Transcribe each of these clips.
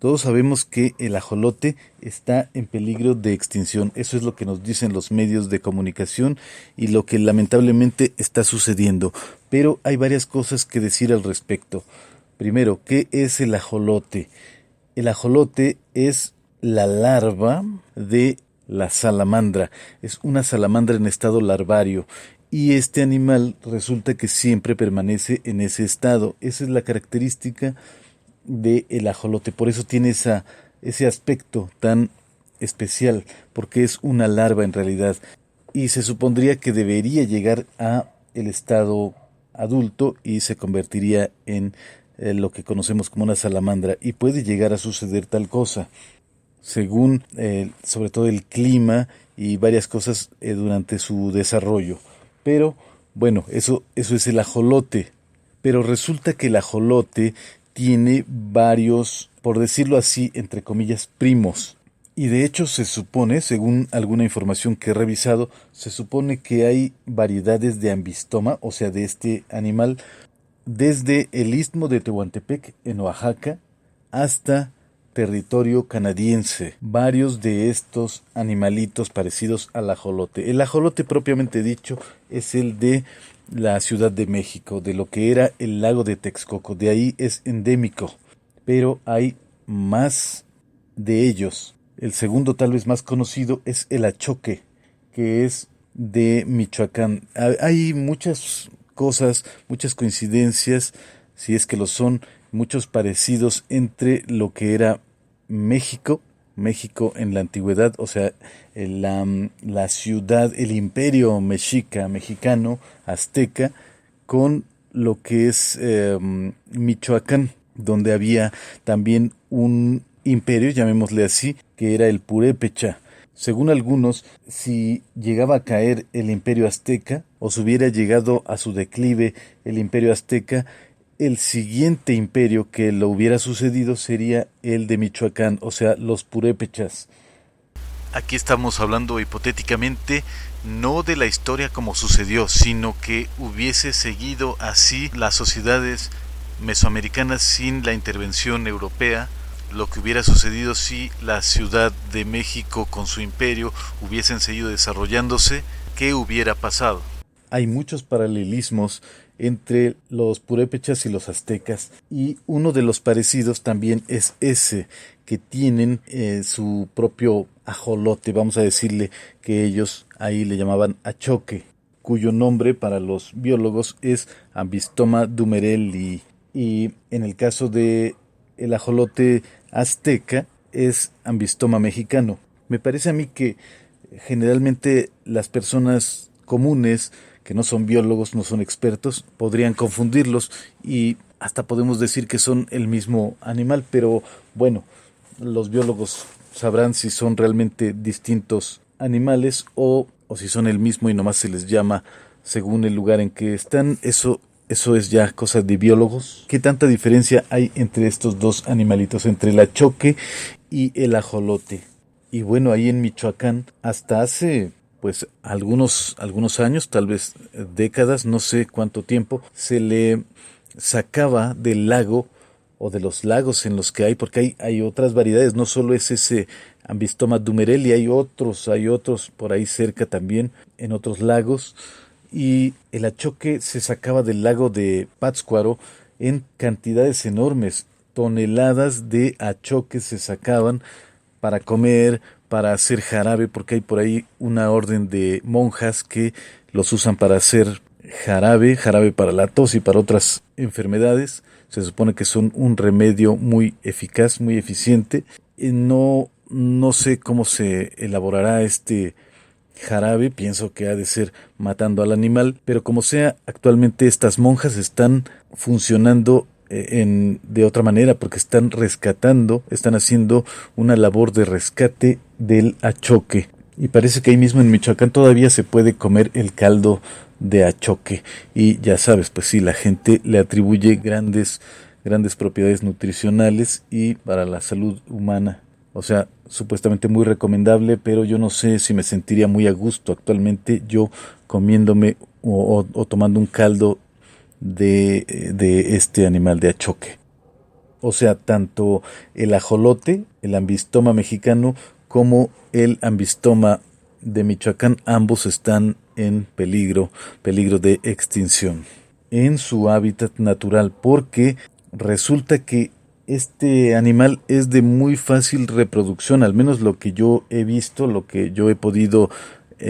Todos sabemos que el ajolote está en peligro de extinción. Eso es lo que nos dicen los medios de comunicación y lo que lamentablemente está sucediendo. Pero hay varias cosas que decir al respecto. Primero, ¿qué es el ajolote? El ajolote es la larva de la salamandra. Es una salamandra en estado larvario. Y este animal resulta que siempre permanece en ese estado. Esa es la característica del ajolote. Por eso tiene ese aspecto tan especial, porque es una larva en realidad. Y se supondría que debería llegar a el estado adulto y se convertiría en lo que conocemos como una salamandra. Y puede llegar a suceder tal cosa, según sobre todo el clima y varias cosas durante su desarrollo. Pero bueno, eso es el ajolote. Pero resulta que el ajolote tiene varios, por decirlo así, entre comillas, primos. Y de hecho se supone, según alguna información que he revisado, se supone que hay variedades de ambistoma, o sea, de este animal, desde el istmo de Tehuantepec en Oaxaca hasta territorio canadiense. Varios de estos animalitos parecidos al ajolote. El ajolote propiamente dicho es el de la Ciudad de México, de lo que era el lago de Texcoco. De ahí es endémico, pero hay más de ellos. El segundo, tal vez más conocido, es el achoque, que es de Michoacán. Hay muchas cosas, muchas coincidencias, si es que lo son, muchos parecidos entre lo que era México en la antigüedad, o sea, la ciudad, el imperio mexicano, azteca, con lo que es Michoacán, donde había también un imperio, llamémosle así, que era el Purépecha. Según algunos, si llegaba a caer el imperio azteca, o si hubiera llegado a su declive el imperio azteca, el siguiente imperio que lo hubiera sucedido sería el de Michoacán, o sea, los purépechas. Aquí estamos hablando hipotéticamente no de la historia como sucedió, sino que hubiese seguido así las sociedades mesoamericanas sin la intervención europea, lo que hubiera sucedido si la Ciudad de México con su imperio hubiesen seguido desarrollándose, ¿qué hubiera pasado? Hay muchos paralelismos entre los purépechas y los aztecas, y uno de los parecidos también es ese, que tienen su propio ajolote, vamos a decirle que ellos ahí le llamaban achoque, cuyo nombre para los biólogos es Ambistoma dumerelii, y en el caso de el ajolote azteca es Ambistoma mexicano. Me parece a mí que generalmente las personas comunes que no son biólogos, no son expertos, podrían confundirlos y hasta podemos decir que son el mismo animal, pero bueno, los biólogos sabrán si son realmente distintos animales o si son el mismo y nomás se les llama según el lugar en que están. Eso es ya cosa de biólogos. ¿Qué tanta diferencia hay entre estos dos animalitos, entre el achoque y el ajolote? Y bueno, ahí en Michoacán, hasta hace pues algunos años, tal vez décadas, no sé cuánto tiempo, se le sacaba del lago o de los lagos en los que hay, porque hay otras variedades, no solo es ese Ambistoma dumerelii, hay otros por ahí cerca también, en otros lagos, y el achoque se sacaba del lago de Pátzcuaro en cantidades enormes, toneladas de achoque se sacaban para comer, para hacer jarabe, porque hay por ahí una orden de monjas que los usan para hacer jarabe para la tos y para otras enfermedades. Se supone que son un remedio muy eficaz, muy eficiente. No sé cómo se elaborará este jarabe, pienso que ha de ser matando al animal, pero como sea, actualmente estas monjas están funcionando de otra manera, porque están haciendo una labor de rescate del achoque. Y parece que ahí mismo en Michoacán todavía se puede comer el caldo de achoque. Y ya sabes, pues sí, la gente le atribuye grandes propiedades nutricionales y para la salud humana. O sea, supuestamente muy recomendable, pero yo no sé si me sentiría muy a gusto actualmente yo comiéndome o tomando un caldo de este animal de achoque. O sea, tanto el ajolote, el ambistoma mexicano, como el ambistoma de Michoacán, ambos están en peligro de extinción en su hábitat natural, porque resulta que este animal es de muy fácil reproducción, al menos lo que yo he visto, lo que yo he podido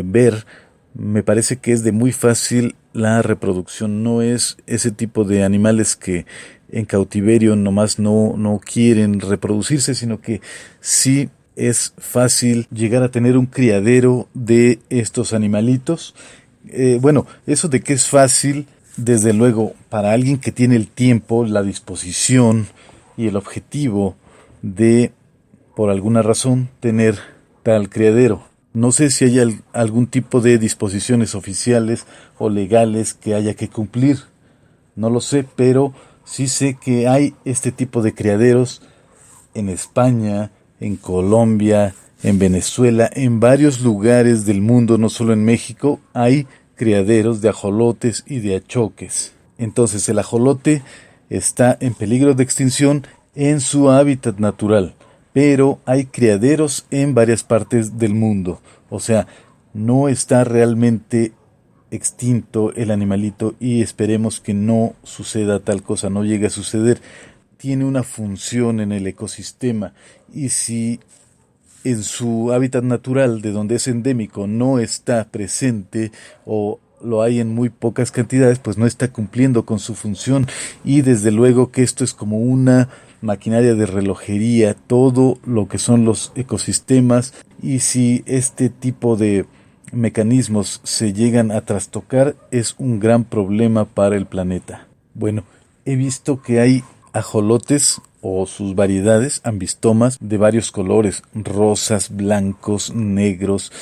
ver, me parece que es de muy fácil la reproducción. No es ese tipo de animales que en cautiverio nomás no quieren reproducirse, sino que sí es fácil llegar a tener un criadero de estos animalitos. Bueno, eso de que es fácil, desde luego, para alguien que tiene el tiempo, la disposición y el objetivo de, por alguna razón, tener tal criadero. No sé si hay algún tipo de disposiciones oficiales o legales que haya que cumplir. No lo sé, pero sí sé que hay este tipo de criaderos en España, en Colombia, en Venezuela, en varios lugares del mundo, no solo en México, hay criaderos de ajolotes y de achoques. Entonces el ajolote está en peligro de extinción en su hábitat natural, pero hay criaderos en varias partes del mundo. O sea, no está realmente extinto el animalito y esperemos que no suceda tal cosa, no llegue a suceder. Tiene una función en el ecosistema y si en su hábitat natural, de donde es endémico, no está presente o lo hay en muy pocas cantidades, pues no está cumpliendo con su función. Y desde luego que esto es como una maquinaria de relojería, todo lo que son los ecosistemas, y si este tipo de mecanismos se llegan a trastocar, es un gran problema para el planeta. Bueno, he visto que hay ajolotes o sus variedades, ambistomas, de varios colores, rosas, blancos, negros,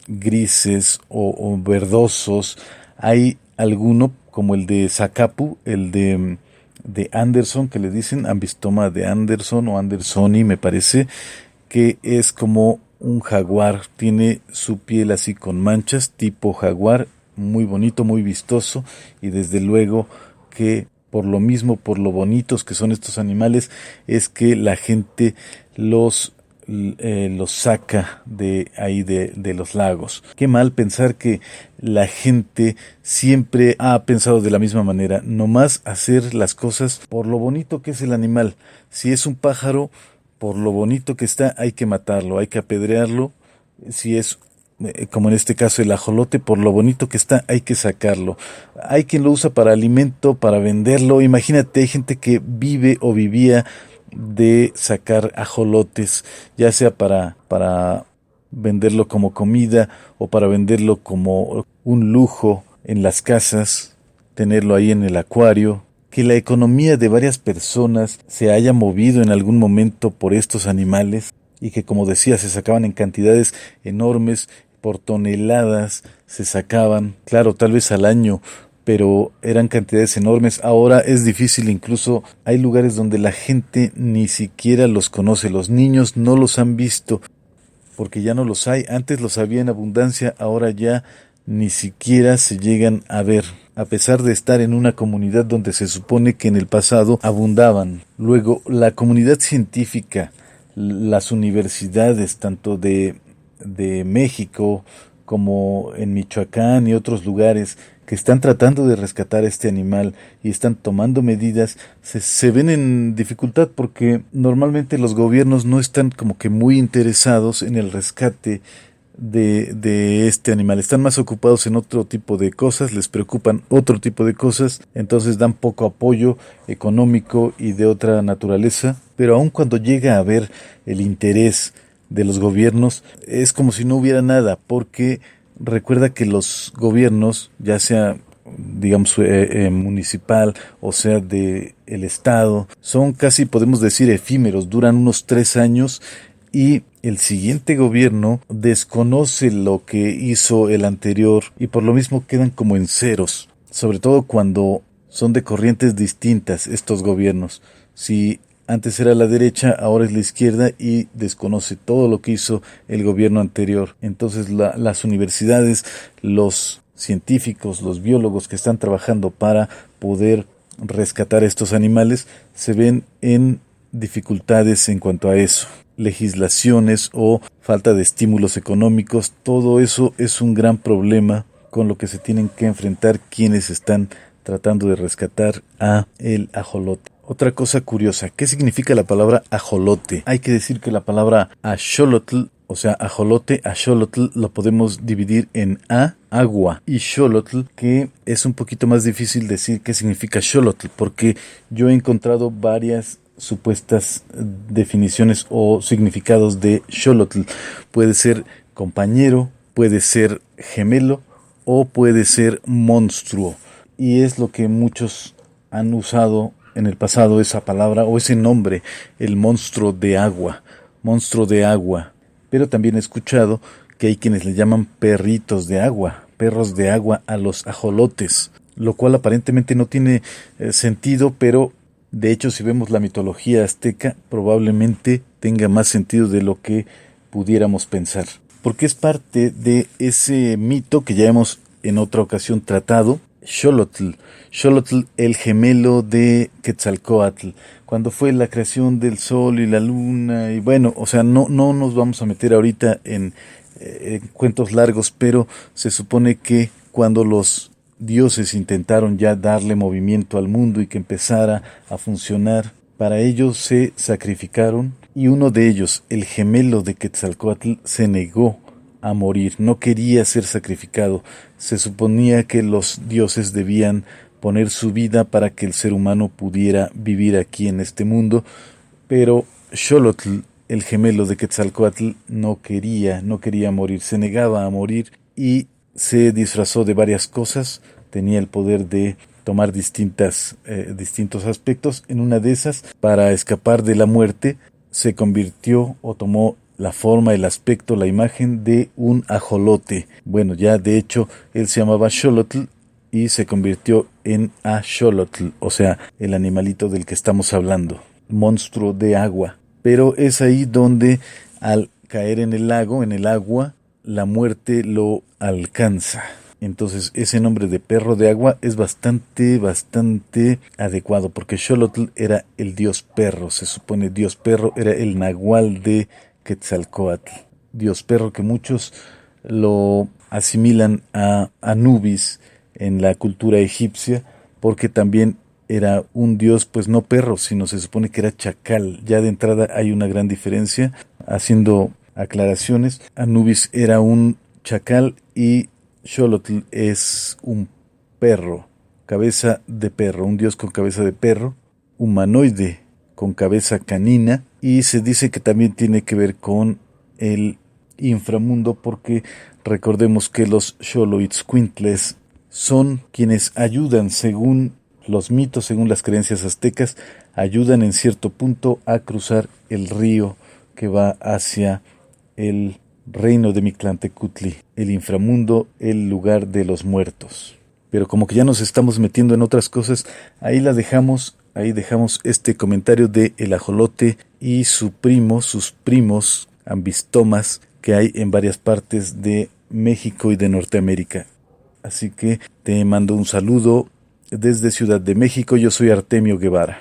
grises o verdosos. Hay alguno como el de Zacapu, el de Anderson, que le dicen ambistoma de Anderson o Andersoni, me parece, que es como un jaguar, tiene su piel así con manchas, tipo jaguar, muy bonito, muy vistoso, y desde luego que por lo mismo, por lo bonitos que son estos animales, es que la gente los saca de ahí de los lagos. Qué mal pensar que la gente siempre ha pensado de la misma manera, nomás hacer las cosas por lo bonito que es el animal. Si es un pájaro, por lo bonito que está, hay que matarlo, hay que apedrearlo. Si es como en este caso el ajolote, por lo bonito que está, hay que sacarlo. Hay quien lo usa para alimento, para venderlo. Imagínate, hay gente que vive o vivía de sacar ajolotes, ya sea para venderlo como comida o para venderlo como un lujo en las casas, tenerlo ahí en el acuario. Que la economía de varias personas se haya movido en algún momento por estos animales y que, como decía, se sacaban en cantidades enormes, por toneladas se sacaban, claro, tal vez al año, pero eran cantidades enormes. Ahora es difícil, incluso hay lugares donde la gente ni siquiera los conoce, los niños no los han visto, porque ya no los hay. Antes los había en abundancia, ahora ya ni siquiera se llegan a ver, a pesar de estar en una comunidad donde se supone que en el pasado abundaban. Luego, la comunidad científica, las universidades, tanto de México como en Michoacán y otros lugares, que están tratando de rescatar este animal y están tomando medidas, se ven en dificultad porque normalmente los gobiernos no están como que muy interesados en el rescate de este animal. Están más ocupados en otro tipo de cosas, les preocupan otro tipo de cosas, entonces dan poco apoyo económico y de otra naturaleza, pero aun cuando llega a haber el interés de los gobiernos, es como si no hubiera nada, porque recuerda que los gobiernos, ya sea digamos municipal o sea de el estado, son casi podemos decir efímeros, duran unos 3 años y el siguiente gobierno desconoce lo que hizo el anterior y por lo mismo quedan como en ceros, sobre todo cuando son de corrientes distintas estos gobiernos. Si antes era la derecha, ahora es la izquierda y desconoce todo lo que hizo el gobierno anterior. Entonces las universidades, los científicos, los biólogos que están trabajando para poder rescatar a estos animales, se ven en dificultades en cuanto a eso. Legislaciones o falta de estímulos económicos, todo eso es un gran problema con lo que se tienen que enfrentar quienes están tratando de rescatar a el ajolote. Otra cosa curiosa, ¿qué significa la palabra ajolote? Hay que decir que la palabra axolotl, o sea, ajolote, axolotl, lo podemos dividir en agua, y xolotl, que es un poquito más difícil decir qué significa xolotl, porque yo he encontrado varias supuestas definiciones o significados de xolotl. Puede ser compañero, puede ser gemelo o puede ser monstruo. Y es lo que muchos han usado en el pasado, esa palabra o ese nombre, el monstruo de agua, monstruo de agua. Pero también he escuchado que hay quienes le llaman perritos de agua, perros de agua a los ajolotes, lo cual aparentemente no tiene sentido, pero de hecho si vemos la mitología azteca probablemente tenga más sentido de lo que pudiéramos pensar, porque es parte de ese mito que ya hemos en otra ocasión tratado, Xolotl, el gemelo de Quetzalcóatl, cuando fue la creación del sol y la luna, y bueno, o sea, no nos vamos a meter ahorita en cuentos largos, pero se supone que cuando los dioses intentaron ya darle movimiento al mundo y que empezara a funcionar, para ello se sacrificaron, y uno de ellos, el gemelo de Quetzalcóatl, se negó a morir, no quería ser sacrificado. Se suponía que los dioses debían poner su vida para que el ser humano pudiera vivir aquí en este mundo, pero Xolotl, el gemelo de Quetzalcóatl, no quería morir, se negaba a morir y se disfrazó de varias cosas, tenía el poder de tomar distintos aspectos. En una de esas, para escapar de la muerte, se convirtió o tomó la forma, el aspecto, la imagen de un ajolote. Bueno, ya de hecho él se llamaba Xolotl y se convirtió en axolotl, o sea, el animalito del que estamos hablando, monstruo de agua. Pero es ahí donde al caer en el lago, en el agua, la muerte lo alcanza. Entonces ese nombre de perro de agua es bastante adecuado, porque Xolotl era el dios perro, se supone dios perro, era el nahual de Quetzalcóatl, dios perro que muchos lo asimilan a Anubis en la cultura egipcia, porque también era un dios, pues no perro, sino se supone que era chacal. Ya de entrada hay una gran diferencia, haciendo aclaraciones. Anubis era un chacal y Xolotl es un perro, cabeza de perro, un dios con cabeza de perro, humanoide, con cabeza canina, y se dice que también tiene que ver con el inframundo, porque recordemos que los Xoloitzcuintles son quienes ayudan, según los mitos, según las creencias aztecas, ayudan en cierto punto a cruzar el río que va hacia el reino de Mictlantecutli, el inframundo, el lugar de los muertos. Pero como que ya nos estamos metiendo en otras cosas, ahí dejamos este comentario de el ajolote y sus primos ambistomas que hay en varias partes de México y de Norteamérica. Así que te mando un saludo desde Ciudad de México. Yo soy Artemio Guevara.